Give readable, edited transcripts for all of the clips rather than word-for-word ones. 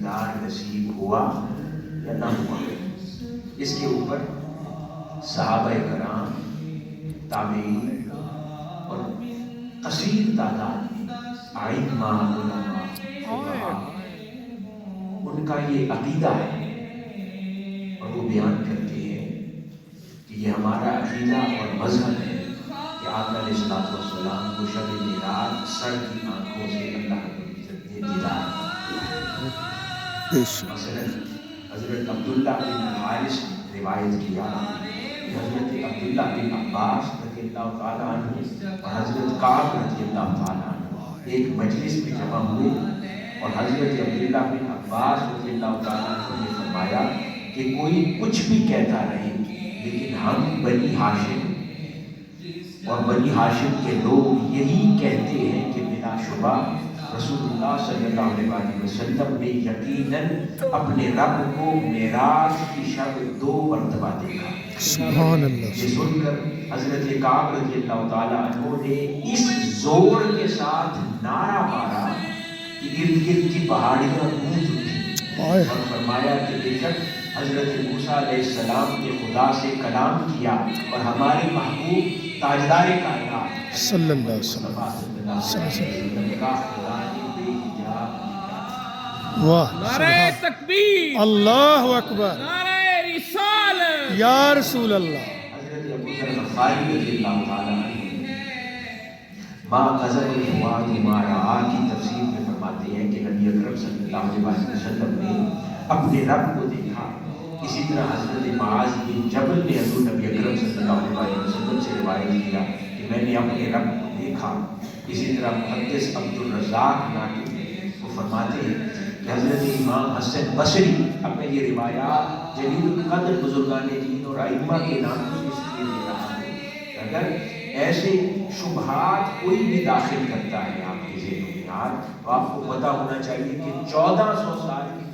دیدار نصیب ہوا یا نہ ہوا. اس کے اوپر صحابہ کرام، تابعین اور کثیر تعداد ائمہ، علماء، فقہاء، ان کا یہ عقیدہ ہے اور وہ بیان کرتے ہیں کہ یہ ہمارا عقیدہ اور مذہب ہے کہ آقا علیہ الصلوۃ والسلام کو شب معراج سر کی آنکھوں سے اللہ رب العزت نے دیدار کیا. مثلا حضرت عبداللہ بن الحارث نے روایت کیا کہ حضرت عبداللہ بن عباس رضی اللہ تعالیٰ عنہ اور حضرت کعب رضی اللہ تعالیٰ عنہ ایک مجلس میں جمع ہوئے اور حضرت عبداللہ بن عباس رضی اللہ تعالیٰ عنہ نے فرمایا کہ کوئی کچھ بھی کہتا رہے لیکن ہم بنی ہاشم اور بنی ہاشم کے لوگ یہی کہتے ہیں کہ بلا شبہ رسول اللہ صلی اللہ علیہ وسلم نے یقیناً اپنے رب کو معراج کی شب 2 مرتبہ دیکھا. سبحان اللہ. یہ سن کر حضرت کعب رضی اللہ تعالیٰ عنہ نے اس زور کے ساتھ نعرہ مارا کہ ارد گرد کی پہاڑیاں گونج اٹھیں اور فرمایا کہ بے شک حضرت موسیٰ علیہ السلام نے خدا سے کلام کیا اور ہمارے محبوب تاجدار کائنات صلی اللہ علیہ وسلم کا خدا نے بے حجاب نکاح. واہ، نعرہ تکبیر، اللہ اکبر، نعرہ رسالت. یا رسول اللہ. حضرت ابو ذر غفاری رضی اللہ تعالیٰ عنہ ما غضب الفؤاد ما رأى کی تفسیر میں فرماتے ہیں کہ نبی اکرم صلی اللہ علیہ وسلم نے اپنے رب کو دیکھا. اسی طرح حضرت معاذ بن جبل نے حضور نبی اکرم صلی اللہ علیہ وسلم سے روایت کیا کہ میں نے اپنے رب کو دیکھا. اسی طرح محدث عبد الرزاق ناطق وہ فرماتے ہیں کہ حضرت امام حسن بصری اپنے یہ روایات جلیل القدر بزرگان دین اور ائمہ کے نام سے اس لیے دے رہا ہے کہ اگر ایسے شبہات کوئی بھی داخل کرتا ہے آپ کے ذہن و دماغ تو آپ کو پتہ ہونا چاہیے کہ 1400 سال کی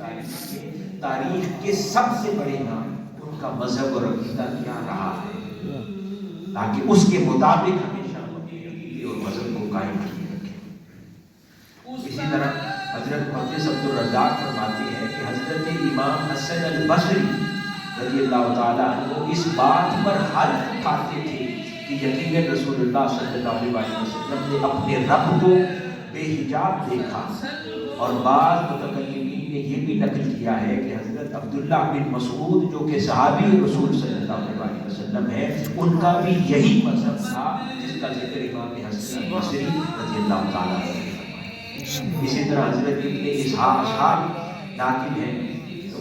تاریخ کے سب سے بڑے نام ان کا مذہب اور عقیدہ کیا رہا ہے تاکہ اس کے مطابق ہمیشہ اپنے عقیدے اور مذہب کو قائم کیے رکھیں. اسی طرح حضرت محدث عبد الرزاق فرماتے ہیں کہ حضرت امام حسن البصری رضی اللہ تعالیٰ عنہ اس بات پر حلف اٹھاتے تھے کہ یقیناً رسول اللہ صلی اللہ علیہ وسلم نے اپنے رب کو بے حجاب دیکھا. اور بعض متکلمین نے یہ بھی نقل کیا ہے کہ حضرت عبداللہ بن مسعود جو کہ صحابی رسول صلی اللہ علیہ وسلم ہے ان کا بھی یہی مذہب تھا جس کا ذکر امام حسن البصری رضی اللہ تعالیٰ عنہ نے فرمایا. اسی طرح حضرت ابن اسحاق ناقل ہیں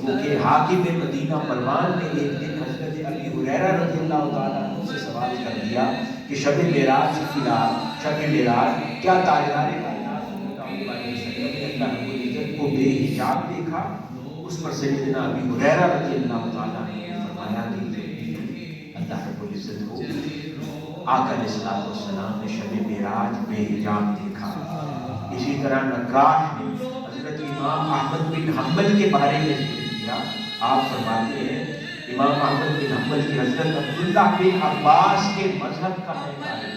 وہ کہ حاکم مدینہ مروان نے ایک دن حضرت ابی ہریرہ رضی اللہ تعالیٰ عنہ سے سوال کر دیا کہ شب معراج کی رات، شب معراج کیا تاجدار کائنات صلی اللہ علیہ وسلم نے اللہ رب العزت کو بے حجاب دیکھا؟ اس پر سیدنا ابی ہریرہ رضی اللہ تعالیٰ عنہ نے فرمایا کہ اللہ رب العزت کو آقا علیہ الصلوۃ والسلام نے شب معراج بے حجاب دیکھا. اسی طرح نقاش نے حضرت امام احمد بن حنبل کے بارے میں ذکر کیا. آپ فرماتے ہیں امام احمد بن حنبل کی حضرت عبداللہ بن عباس کے مذہب کا ہے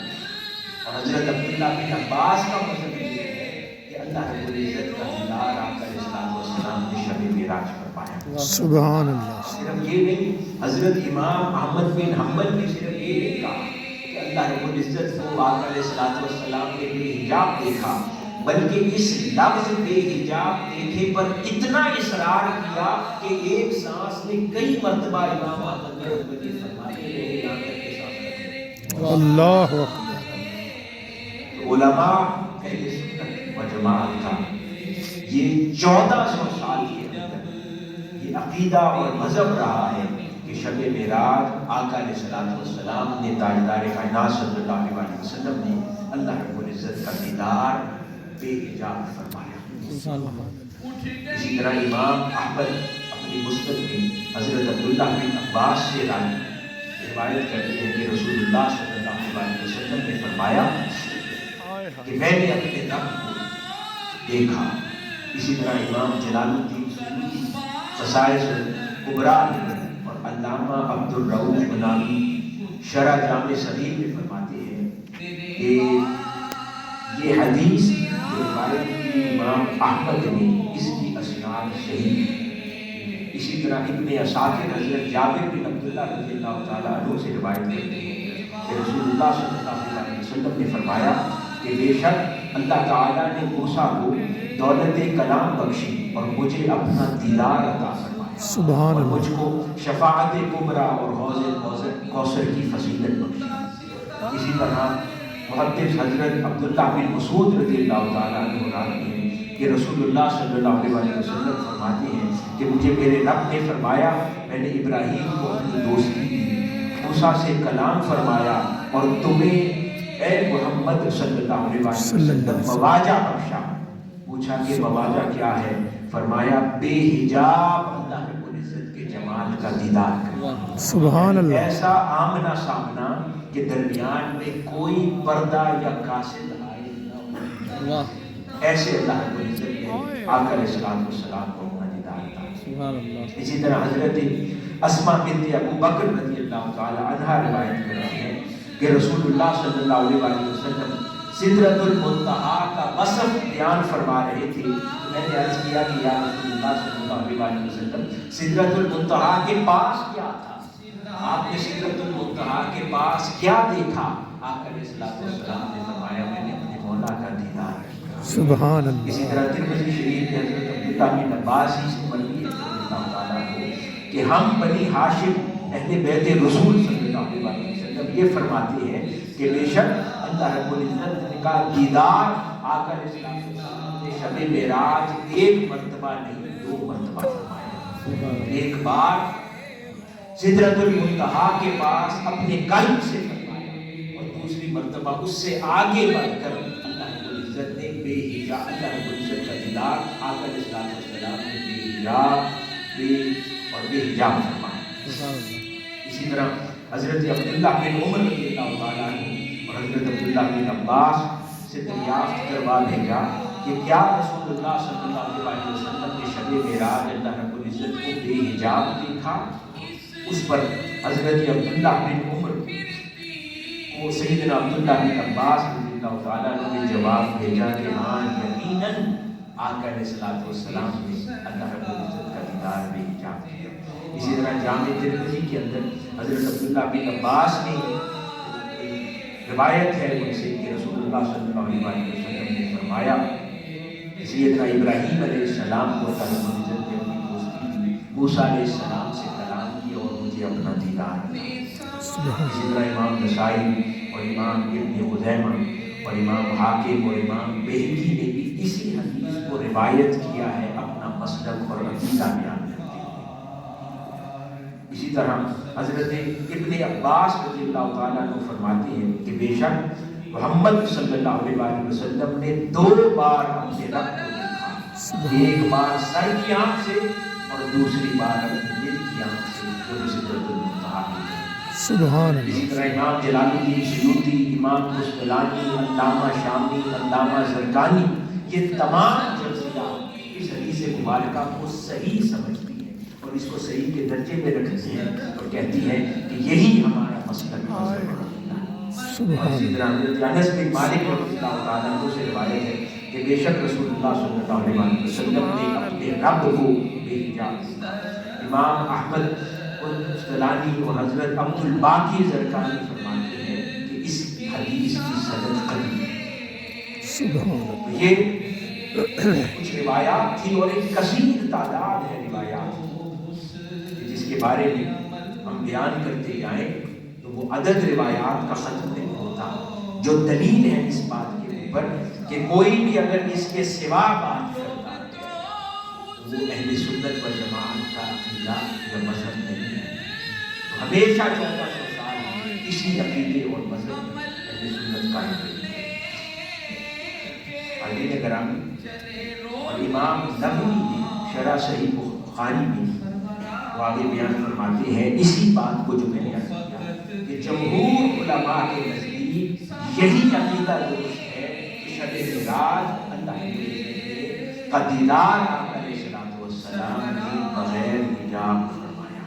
اور حضرت عبداللہ بن عباس کا مذہب یہ ہے کہ اللہ رب العزت کا دیدار آقا علیہ الصلوۃ والسلام نے شب معراج پر پایا. سبحان اللہ. صرف یہ نہیں، حضرت امام احمد بن حنبل نے صرف یہ نہیں کہا کہ اللہ رب العزت کو آقا علیہ الصلوۃ والسلام نے بے حجاب دیکھا، بلکہ اس لفظ بے حجاب دیکھے پر اتنا اصرار کیا کہ ایک سانس میں کئی مرتبہ امام احمد بن حنبل نے فرماتے رہے یہاں تک کہ سانس رکھے. اللہ اکبر. علماء اہل سنت و جماعت کا یہ 1400 سال کے اندر یہ عقیدہ اور مذہب رہا ہے کہ شب معراج آقا علیہ الصلوۃ والسلام نے تاجدار کائنات صلی اللہ علیہ وسلم نے اللہ رب العزت کا دیدار بے حجاب فرمایا. اسی طرح امام احمد اپنی مسند میں حضرت عبداللہ بن عباس سے روایت کرتے ہیں کہ رسول اللہ صلی اللہ علیہ وسلم نے فرمایا کہ میں نے اپنے رب کو دیکھا. اسی طرح امام جلال الدین سیوطی خصائص کبریٰ اور علامہ عبد الرؤوف مناوی شرح جامع صغیر میں فرماتے ہیں کہ یہ حدیث جو روایت کی امام احمد نے اس کی اسناد شہید۔ اسی طرح ابن اساکر حضرت جابر بن عبداللہ رضی اللہ تعالیٰ عنہ سے روایت کرتے ہیں کہ رسول اللہ صلی اللہ علیہ وسلم نے فرمایا کہ بے شک اللہ تعالیٰ نے موسیٰ کو دولت کلام بخشی اور مجھے اپنا دیدار عطا فرمایا، سبحان اور اللہ۔ مجھ کو شفاعت کبریٰ اور حوض کوثر کی فضیلت بخشی۔ اسی طرح محدث حضرت عبداللہ بن مسعود رضی اللہ تعالیٰ عنہ کہتے ہیں کہ رسول اللہ صلی اللہ علیہ وسلم فرماتے ہیں کہ مجھے میرے رب نے فرمایا، میں نے ابراہیم کو اپنی دوستی دی، موسیٰ سے کلام فرمایا، اور تمہیں اے محمد صلی اللہ علیہ وسلم مواجہ بخشا۔ پوچھا کہ مواجہ کیا ہے؟ فرمایا بے حجاب اللہ رب العزت کے جمال کا دیدار کرنا، سبحان اللہ۔ ایسا آمنا سامنا کہ درمیان میں کوئی پردہ یا قاصد آئے نہ ہو، ایسے اللہ رب العزت نے آقا علیہ السلام کو اپنا دیدار عطا۔ اسی طرح حضرت اسماء بنت ابو بکر رضی اللہ تعالی عنہا روایت کرتے ہیں کہ رسول اللہ صلی اللہ علیہ وسلم سدرۃ المنتہا کا وصف بیان فرما رہے تھے۔ میں نے عرض کیا کہ یا رسول اللہ صلی اللہ علیہ وسلم سدرۃ المنتہا کے پاس کیا تھا؟ آپ نے سدرۃ المنتہا کے پاس کیا دیکھا؟ آقا علیہ السلام نے فرمایا میں نے اپنے مولا کا دیدار کیا۔ سبحان اللہ۔ اسی طرح ترمذی شریف میں حضرت عبداللہ بن عباس ہی سے مروی ہے اللہ تعالیٰ کو کہ ہم بنی ہاشم اہل بیت رسول صلی اللہ علیہ وسلم یہ فرماتے ہیں کہ بے شک اللہ رب العزت کا دیدار آقا علیہ السلام نے شب معراج ایک مرتبہ نہیں 2 مرتبہ فرمایا۔ ایک بار سدرۃ المنتہا کے پاس اپنے قلب سے فرمایا، اور دوسری مرتبہ اس سے آگے بڑھ کر اللہ رب العزت نے بے حجاب اللہ رب العزت کا دیدار آقا علیہ السلام نے بے حجاب فرمایا۔ اسی طرح حضرت عبداللہ بن عمر رضی اللہ تعالیٰ عنہ اور حضرت عبداللہ بن عباس سے دریافت کروا بھیجا کہ کیا رسول اللہ صلی اللہ علیہ وسلم نے شب معراج اللہ رب العزت کو بے حجاب دیکھا؟ اس پر حضرت عبداللہ بن عمر کو سیدنا عبداللہ بن عباس رضی اللہ تعالیٰ عنہ نے جواب بھیجا کہ ہاں یقیناً آقا علیہ السلام نے اللہ رب العزت کا دیدار بے حجاب کیا۔ اسی طرح جامع ترمذی کے اندر حضرت عبداللہ بن عباس نے روایت ہے ان سے کہ رسول اللہ صلی اللہ علیہ وسلم نے فرمایا سیدنا ابراہیم علیہ السلام کو اللہ رب العزت نے اپنی دوستی دی، موسیٰ علیہ السلام سے کلام کیا اور مجھے اپنا دیدار دیا۔ اسی طرح امام نسائی اور امام ابن خزیمہ اور امام حاکم اور امام بہقی نے بھی اسی حدیث کو روایت کیا ہے اپنا مسلک اور عقیدہ بیان کرتے ہیں۔ اسی طرح حضرت ابن عباس رضی اللہ تعالیٰ عنہ فرماتے ہیں کہ بے شک محمد صلی اللہ علیہ وسلم نے 2 بار اپنے رب کو دیکھا، ایک بار سر کی آنکھ سے اور دوسری بار اپنے دل کی آنکھ سے، جو سدرۃ المنتہا ہے۔ سبحان اللہ۔ اسی طرح امام جلال الدین سیوطی، امام قسطلانی، علامہ شامی، علامہ زرقانی، یہ تمام جزیات اس حدیث مبارکہ کو صحیح سمجھتی ہیں اور اس کو صحیح کے درجے میں رکھتی ہیں اور کہتی ہیں کہ یہی ہمارا مسلک ہے۔ اور اسی طرح حضرت انس بن مالک رضی اللہ تعالیٰ عنہ سے روایت ہے کہ بے شک رسول اللہ صلی اللہ علیہ وسلم نے اپنے رب کو بے حجاب دیکھا۔ امام احمد قسطلانی اور حضرت عبد الباقی زرقانی فرماتے ہیں کہ اس حدیث کی سند قوی ہے۔ یہ کچھ روایات تھی اور ایک کثیر تعداد ہے روایات جس کے بارے میں ہم بیان کرتے جائیں تو وہ عدد روایات کا ختم نہیں ہوتا، جو دلیل ہے اس بات کے اوپر کہ کوئی بھی اگر اس کے سوا بات کرتا ہے تو وہ اہل سنت و جماعت کا عقیدہ یا مذہب نہیں ہے۔ تو ہمیشہ 1400 سال اسی عقیدے اور مذہب میں اہل سنت قائم رہی ہے۔ عالم گرامی اور امام نووی شرح صحیح بخاری میں واقع بیان فرماتے ہیں اسی بات کو جو میں نے عرض کیا کہ جمہور علماء کے نزدیک یہی عقیدہ درست ہے کہ شب معراج اللہ کا دیدار آقا علیہ السلام نے بغیر حجاب فرمایا،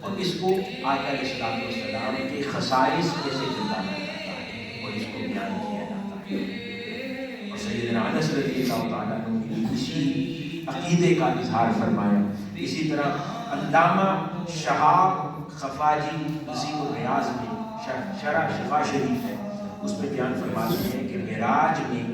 اور اس کو آقا علیہ السلام کے خصائص میں سے جتانا جاتا ہے اور اس کو بیان کیا جاتا ہے۔ اور سیدنا انس رضی اللہ تعالیٰ عنہ کی اسی عقیدے کا اظہار فرمایا۔ اسی طرح علامہ شہاب خفاجی نظیم الریاض میں شرح شفا شریف ہے، اس میں بیان فرماتے ہیں کہ معراج میں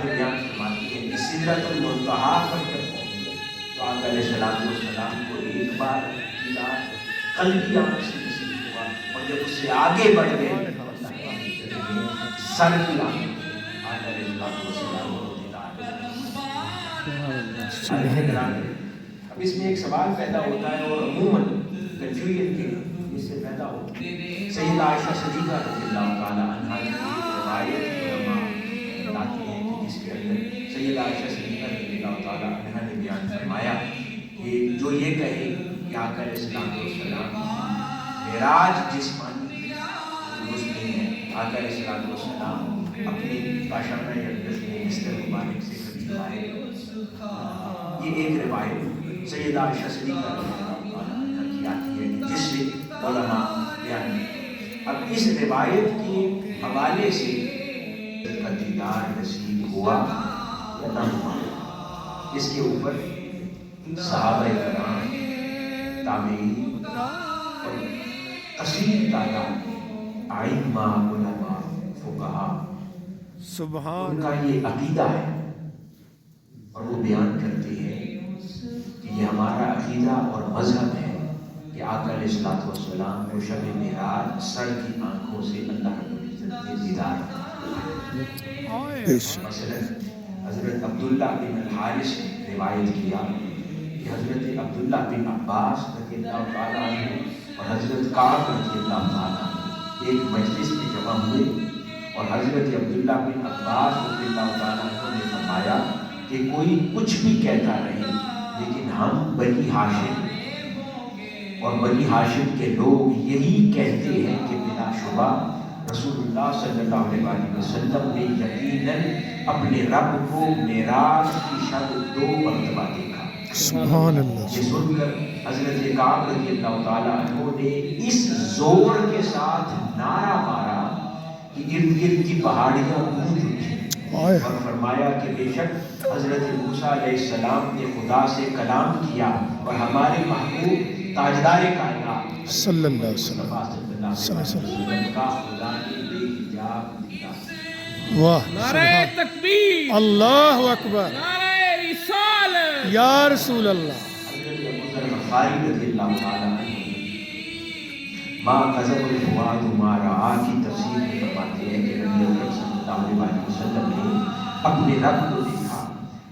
بیان فرماتے ہیں کہ سدرۃ المنتہا پر جب پہنچے تو آقا علیہ السلام کو ایک بار دیدار قلبی آنکھ سے نصیب ہوا، اور جب اس سے آگے بڑھ گئے سر کی آنکھ آقا علیہ السلام کو دیدار۔ اب اس میں ایک سوال پیدا ہوتا ہے، اور عموماً کنفیوژن کے اس سے پیدا ہو۔ سیدہ عائشہ صدیقہ رضی اللہ تعالی عنہا کی روایت علماء لاتے ہیں کہ جس کے اندر سیدہ عائشہ صدیقہ رضی اللہ تعالی عنہا نے بیان فرمایا کہ جو یہ کہے کہ آقا علیہ السلام معراج جسمانی درست نہیں ہے، آقا علیہ السلام اپنے کاشانہ اقدس میں بستر مبارک سے کبھی آئے، یہ ایک روایت سیدہ عائشہ صدیقہ رضی اللہ عنہا کی آتی ہے جس سے علماء بیان۔ اب اس روایت کے حوالے سے کا دیدار نصیب ہوا یا نہ ہوا، اس کے اوپر صحابہ کرام، تابعین اور کثیر تعداد ائمہ، علماء، فقہا ان کا یہ عقیدہ ہے، اور وہ بیان کرتے ہیں کہ یہ ہمارا عقیدہ اور مذہب ہے کہ آقا علیہ السلام کو شب معراج سر کی آنکھوں سے اللہ رب العزت نے دیدار کیا۔ مثلا حضرت عبداللہ بن الحارث نے روایت کیا کہ حضرت عبداللہ بن عباس رضی اللہ تعالیٰ عنہ اور حضرت کعب رضی اللہ تعالیٰ عنہ ایک مجلس میں جمع ہوئے، اور حضرت عبداللہ بن عباس رضی اللہ تعالیٰ عنہ نے فرمایا کہ کوئی کچھ بھی کہتا رہے، لیکن ہم بنی ہاشم اور بنی ہاشم کے لوگ یہی کہتے ہیں کہ بلا شبہ رسول اللہ صلی اللہ علیہ وسلم نے یقیناً اپنے رب کو معراج کی شب 2 مرتبہ دیکھا۔ سبحان اللہ۔ یہ سن کر حضرت کعب رضی اللہ تعالیٰ عنہ نے اس زور کے ساتھ نعرہ مارا کہ ارد گرد کی پہاڑیاں گونج اٹھیں، اور فرمایا کہ بے شک حضرت موسیٰ علیہ السلام نے خدا سے کلام کیا، اور ہمارے محبوب تاجدار کائنات صلی اللہ علیہ وسلم کا خدا نے بے حجاب دیدار۔ واہ، نعرہ تکبیر، اللہ اکبر، نعرہ رسالت، یا رسول اللہ۔ حضرت ابوذر غفاری رضی اللہ تعالیٰ عنہ ما کذب الفؤاد ما رأى کی تفسیر میں فرماتے ہیں کہ نبی اکرم صلی اللہ علیہ وسلم نے اپنے رب کو دیکھا۔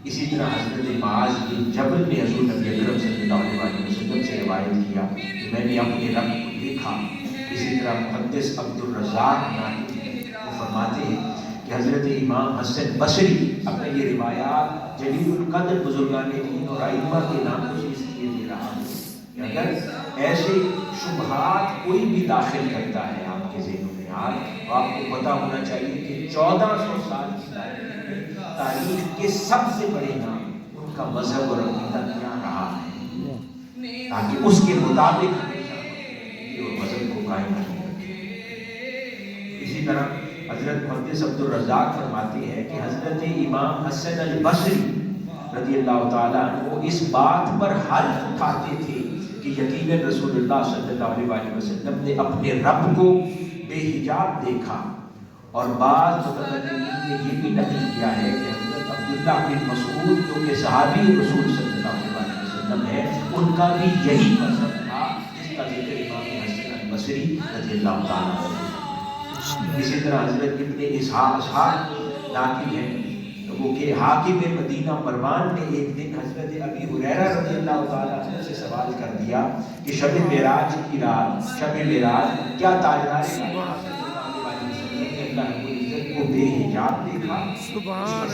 اسی طرح حضرت معاذ بن جبل نے حضور نبی اکرم صلی اللہ علیہ وسلم سے روایت کیا کہ میں نے اپنے رب کو دیکھا۔ اسی طرح محدث عبد الرزاق ناطق وہ فرماتے ہیں کہ حضرت امام حسن بصری اپنے یہ روایات جلیل القدر بزرگان دین اور ائمہ کے ناموں سے اس لیے دے رہا ہے کہ اگر ایسے شبہات کوئی بھی داخل کرتا ہے آپ کے ذہنوں میں، تو آپ کو پتہ ہونا چاہیے کہ 1400 سال کی تاریخ کے سب سے بڑے نام ان کا مذہب اور عقیدہ کیا رہا ہے، تاکہ اس کے مطابق ہمیشہ مذہب کو قائم رکھے۔ اسی طرح حضرت محدث عبد الرزاق فرماتے ہیں کہ حضرت امام حسن البصری رضی اللہ تعالیٰ عنہ اس بات پر حلف اٹھاتے تھے کہ یقیناً رسول اللہ صلی اللہ علیہ وسلم نے اپنے رب کو بے حجاب دیکھا، اور بعض متکلمین نے یہ بھی نقل کیا ہے کہ حضرت عبداللہ بن مسعود جو کہ صحابی رسول صلی اللہ علیہ وسلم ہے، ان کا بھی یہی مذہب تھا جس کا ذکر امام حسن البصری رضی اللہ تعالیٰ عنہ۔ اسی طرح حضرت ابن اسحاق ناقل ہیں وہ کہ حاکم مدینہ مروان نے ایک دن حضرت ابی ہریرہ رضی اللہ تعالیٰ عنہ سے سوال کر دیا کہ شب معراج کی رات، شب معراج کیا تاجدار کائنات صلی اللہ علیہ وسلم نے اللہ رب العزت کو بے حجاب دیکھا؟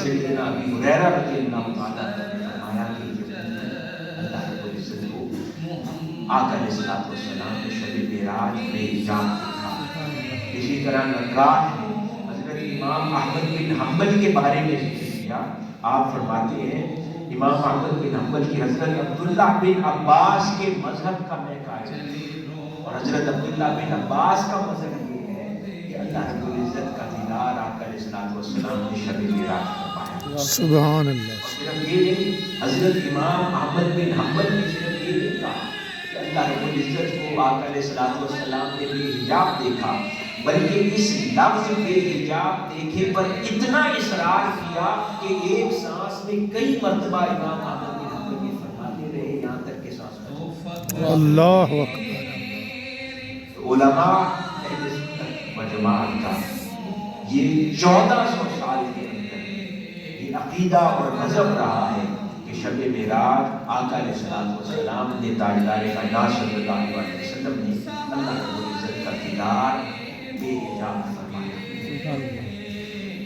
سیدنا ابی ہریرہ رضی اللہ تعالیٰ عنہ نے فرمایا کہ اللہ رب العزت کو آقا علیہ السلام نے شب معراج بے حجاب دیکھا۔ اسی طرح نقاش نے حضرت امام احمد بن حنبل کے بارے میں ذکر کیا، آپ فرماتے ہیں امام احمد بن حنبل کی حضرت عبداللہ بن عباس کے مذہب کا میں قائل ہوں، اور حضرت عبداللہ بن عباس کا مذہب یہ ہے کہ اللہ رب العزت کا دیدار آقا علیہ السلام نے شب معراج فرمایا۔ سبحان اللہ صرف یہ نہیں، حضرت امام احمد بن حنبل نے صرف یہ نہیں کہا کہ اللہ رب العزت کو آقا علیہ الصلوۃ والسلام نے بے حجاب دیکھا، بلکہ اس لفظ بے حجاب دیکھے پر اتنا اصرار کیا کہ ایک سانس میں کئی مرتبہ امام احمد بن حنبل یہ فرماتے رہے یہاں تک کہ سانس بچ گئی۔ اللہ اکبر علماء اہل سنت و جماعت کا یہ 1400 سال کے اندر یہ عقیدہ اور مذہب رہا ہے کہ شب معراج آقا علیہ الصلوۃ والسلام نے تاجدار کائنات صلی اللہ علیہ وسلم نے اللہ رب العزت کا دیدار بے حجاب فرمایا۔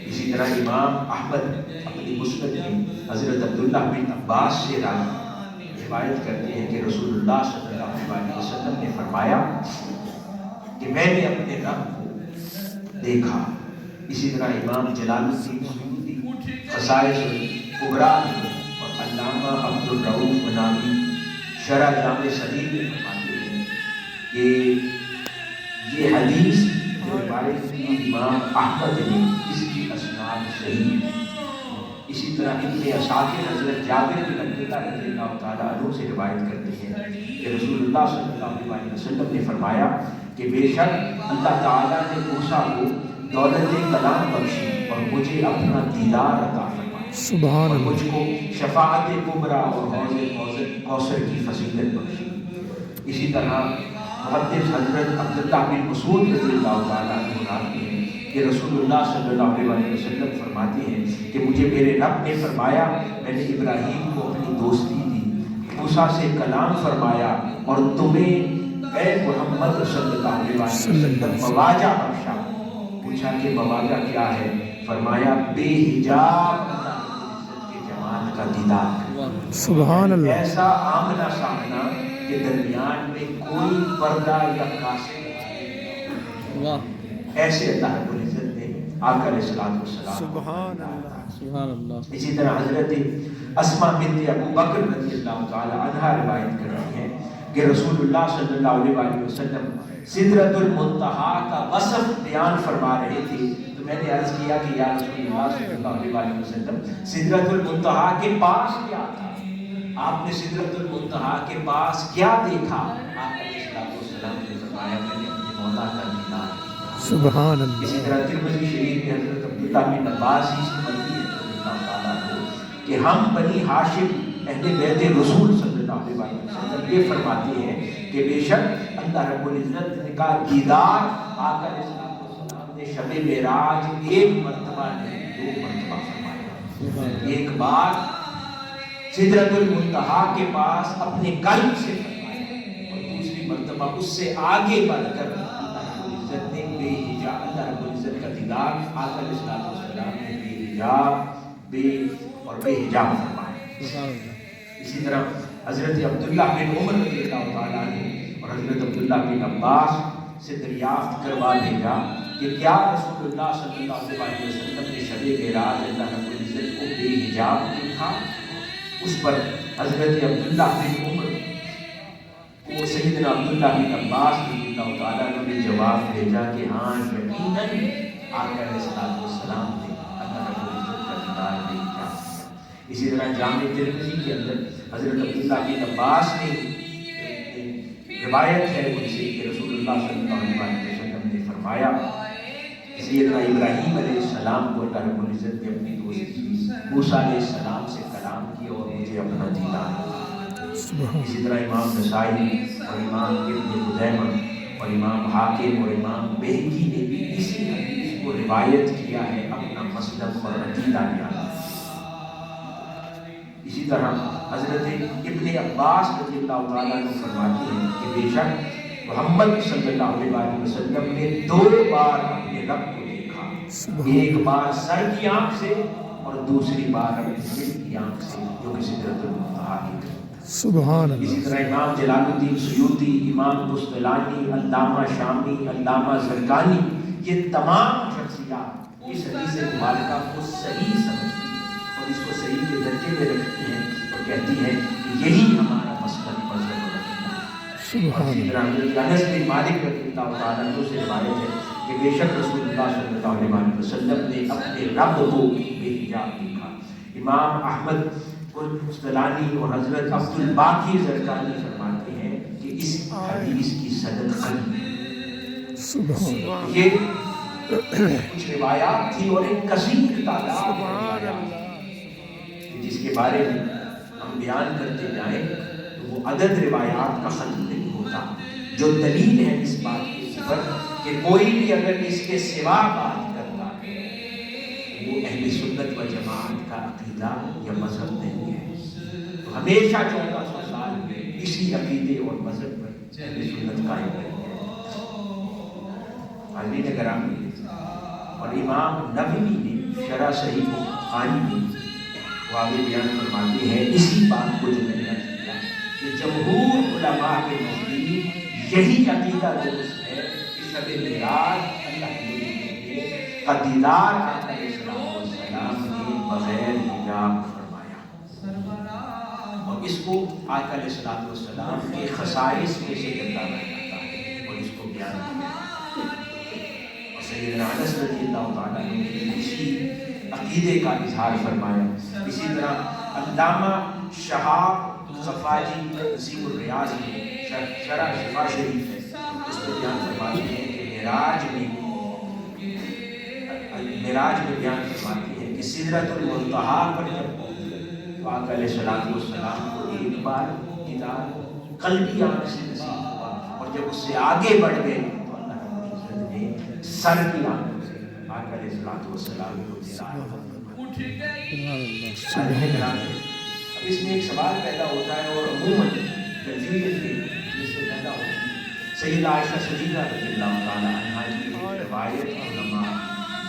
اسی طرح امام احمد اپنی مسند میں حضرت عبداللہ بن عباس سے روایت کرتے ہیں کہ رسول اللہ صلی اللہ علیہ وسلم نے فرمایا کہ میں نے اپنے رب کو دیکھا۔ اسی طرح امام جلال الدین سیوطی خصائص الکبریٰ اور علامہ عبد الرؤوف مناوی شرح جامع صغیر میں فرماتے ہیں کہ یہ حدیث جو روایت کی امام احمد نے اس کی اسناد صحیح ہے۔ اسی طرح ابن عساکر حضرت جابر بن عبداللہ رضی اللہ تعالیٰ عنہ سے روایت کرتے ہیں کہ رسول اللہ صلی اللہ علیہ وسلم نے فرمایا کہ بے شک اللہ تعالیٰ نے موسیٰ کو دولت کلام بخشی اور مجھے اپنا دیدار عطا فرمایا، سبحان اور اللہ مجھ کو شفاعت کبریٰ اور حوض کوثر کی فضیلت بخشی۔ اسی طرح محدث حضرت عبداللہ بن مسعود رضی اللہ تعالیٰ عنہ نقل ہیں کہ رسول اللہ صلی اللہ علیہ وسلم فرماتے ہیں کہ مجھے میرے رب نے فرمایا میں نے ابراہیم کو اپنی دوستی دی، موسیٰ سے کلام فرمایا اور تمہیں اے محمد صلی اللہ علیہ وسلم مواجہ بخشا۔ پوچھا کہ مواجہ کیا ہے؟ فرمایا بے حجاب اللہ کے جمال کا دیدار، سبحان اللہ ایسا آمنا سامنا کہ درمیان میں کوئی پردہ یا قاصد نہیں، ایسے اللہ رب العزت نے آقا علیہ الصلوۃ والسلام سبحان اللہ سبحان اللہ۔ اسی طرح حضرت اسماء بنت ابو بکر رضی اللہ تعالی عنہا روایت کرتی ہیں کہ رسول اللہ صلی اللہ علیہ وسلم سدرۃ المنتہا کا وصف بیان فرما رہے تھے، تو میں نے عرض کیا کہ یا رسول اللہ صلی اللہ علیہ وسلم سدرۃ المنتہا کے پاس کیا تھا؟ آپ نے سدرۃ المنتہا کے پاس کیا دیکھا؟ آقا علیہ السلام نے فرمایا میں نے اپنے مولا کا دیدار کیا۔ سبحان اللہ اسی طرح ترمذی شریف میں حضرت عبداللہ بن عباس ہی سے مروی ہے رضی اللہ تعالیٰ عنہ کہ ہم بنی ہاشم اہل بیت رسول صلی اللہ علیہ وسلم یہ فرماتے ہیں کہ بے شک اللہ رب العزت کا دیدار آقا علیہ السلام نے شب معراج ایک مرتبہ نہیں 2 مرتبہ فرمایا۔ ایک بار سدرۃ المنتہا کے پاس اپنے قلب سے فرمایا اور دوسری مرتبہ اس سے آگے بڑھ کر اللہ رب العزت نے بے حجاب اللہ رب العزت کا دیدار آقا علیہ السلام نے بے حجاب بے حجاب فرمایا۔ اسی طرح حضرت عبداللہ بن عمر رضی اللہ تعالیٰ عنہ اور حضرت عبداللہ بن عباس سے دریافت کروا بھیجا کہ کیا رسول اللہ صلی اللہ علیہ وسلم نے شب معراج اللہ رب العزت کو بے حجاب دیکھا؟ اس پر حضرت عبداللہ بن عمر وہ سیدنا عبداللہ بن عباس رضی اللہ تعالیٰ عنہ نے جواب بھیجا کہ ہاں یقیناً آقا علیہ السلام نے اللہ رب العزت کا دیدار دیکھا۔ اسی طرح جامع ترمذی کے اندر حضرت عبداللہ بن عباس نے روایت ہے ان سے کہ رسول اللہ صلی اللہ علیہ وسلم نے فرمایا سیدنا ابراہیم علیہ السلام کو اللہ رب العزت نے اپنی دوستی دی، موسیٰ علیہ السلام سے کلام کیا اور مجھے اپنا دیدار دیا۔ اسی طرح امام نسائی اور امام ابن خزیمہ اور امام حاکم اور امام بہقی نے بھی اسی حدیث کو روایت کیا ہے اپنا مسلک اور عقیدہ بیان۔ اسی طرح حضرت ابن عباس رضی اللہ تعالیٰ عنہ فرماتے ہیں کہ بے شک محمد صلی اللہ علیہ وسلم نے 2 بار اپنے رب کو دیکھا، ایک بار سر کی آنکھ سے اور دوسری بار اپنے دل کی آنکھ سے جو کہ سدرۃ المنتہا کی۔ سبحان اللہ۔ اسی طرح امام جلال الدین سیوطی، امام قسطلانی، علامہ شامی، علامہ زرقانی یہ تمام شخصیات اس حدیث مبارکہ کو صحیح سمجھتی ہیں اور اس کو صحیح کے درجے میں رکھتی ہیں اور کہتی ہیں کہ یہی ہمارا مسلک مذہب ہے۔ سبحان اسی طرح حضرت انس بن مالک رضی اللہ تعالیٰ عنہ سے روایت ہے کہ بے شک رسول اللہ صلی اللہ علیہ وسلم نے اپنے رب کو بے حجاب دیکھا۔ امام احمد قسطلانی اور حضرت عبد الباقی زرقانی فرماتے ہیں کہ اس حدیث کی سند قوی سبحان یہ کچھ روایات تھی اور ایک کثیر تعداد جس کے بارے میں ہم بیان کرتے جائیں تو وہ عدد روایات کا ختم نہیں ہوتا، جو دلیل ہے اس بات کے اوپر کہ کوئی بھی اگر اس کے سوا بات کرتا ہے وہ اہل سنت و جماعت کا عقیدہ یا مذہب نہیں ہے، تو ہمیشہ 1400 سال میں اسی عقیدے اور مذہب پر اہل سنت قائم رہی ہے۔ حاضرین گرامی، اور امام نووی نے شرح صحیح بخاری میں وہ آگے بیان فرماتے ہیں اسی بات کو جو میں نے عرض کیا کہ جمہور علماء کے نزدیک یہی عقیدہ درست ہے کہ شب معراج اللہ کا دیدار آقا علیہ السلام نے بغیر حجاب فرمایا، اور اس کو آقا علیہ السلام کے خصائص میں سے گردانا جاتا ہے اور اس کو بیان کیا۔ سیدنا انس رضی اللہ تعالیٰ نے اسی عقیدے کا اظہار فرمایا۔ اسی طرح علامہ شہاب صفاجی نصیب الریاض میں شرح شفا شریف ہے، اس میں بیان فرماتے ہیں کہ معراج میں بیان فرماتے ہیں کہ سدرۃ المنتہا پر جب پہنچے تو آقا علیہ السلام کو ایک بار دیدار قلبی آنکھ سے نصیب ہوا، اور جب اس سے آگے بڑھ گئے تو اللہ رب العزت نے سر کی آنکھوں سے آقا علیہ السلام کو دیدار سبحان اب اس میں ایک سوال پیدا ہوتا ہے اور عموماً کنفیوژن بھی اس سے پیدا ہوتی ہے۔ سیدہ عائشہ صدیقہ رضی اللہ تعالیٰ عنہا کی روایت علماء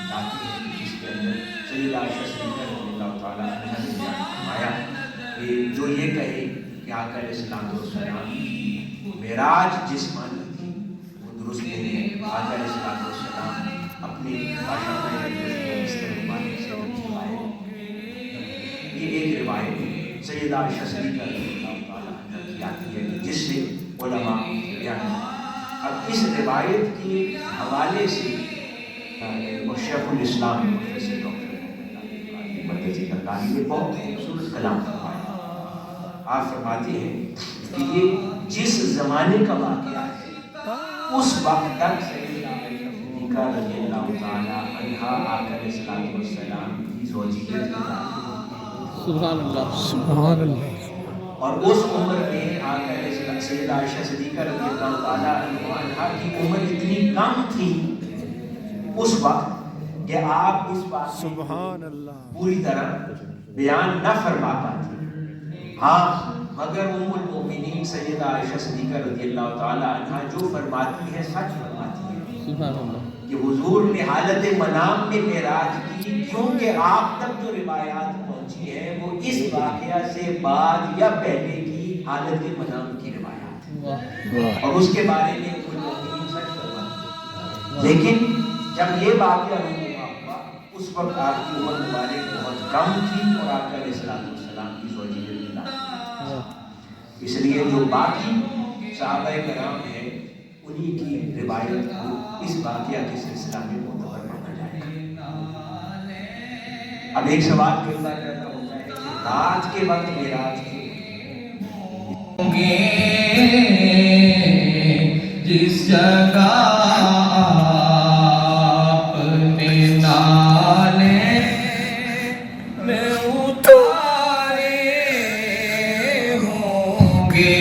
لاتے ہیں جس کے اندر سیدہ عائشہ صدیقہ رضی اللہ تعالیٰ عنہا نے بیان فرمایا کہ جو یہ کہے کہ آقا علیہ السلام کی معراج جسمانی تھی وہ درست نہیں ہے۔ آقا علیہ السلام اپنی یہ ایک روایت سیدہ عائشہ صدیقہ رضی اللہ تعالیٰ عنہا کی آتی ہے جس سے علماء بیان۔ اب اس روایت کے حوالے سے اور شیخ الاسلام پروفیسر ڈاکٹر مرتضی لکانی نے بہت خوبصورت کلام فرمایا۔ آپ فرماتے ہیں کہ یہ جس زمانے کا واقعہ ہے اس وقت تک سیدہ عائشہ صدیقہ رضی اللہ تعالیٰ عنہا آقا علیہ السلام کی زوجیت کی سبحان اللہ سبحان اللہ اور اس عمر میں آقا علیہ سیدہ عائشہ صدیقہ رضی اللہ تعالیٰ عنہا کی عمر اتنی کم تھی اس وقت کہ آپ اس بات سبحان اللہ پوری طرح بیان نہ فرما پاتی، ہاں مگر ام المؤمنین سیدہ عائشہ صدیقہ رضی اللہ تعالیٰ عنہا جو فرماتی ہے سچ فرماتی ہے سبحان اللہ کہ حضور نے حالت منام میں معراج کی، کیونکہ آپ تک جو روایات پہنچی ہیں وہ اس واقعہ سے بعد یا پہلے کی حالت منام کی روایات ہیں، اور اس کے بارے میں ام المؤمنین سچ فرماتی ہیں۔ لیکن جب یہ واقعہ ہوا اس وقت آپ کی عمر مبارک بہت کم تھی اور آقا علیہ السلام کی زوجیت بھی نہ تھی، اس لیے جو باقی صحابہ کرام ہیں انہی کی روایت کو اس واقعہ کے سلسلہ میں معتبر مانا جائے گا۔ اب ایک سوال پیدا ہوتا ہے کہ رات کے وقت معراج کیوں؟ جس جگہ اپنے نالے میں اتارے ہوں گے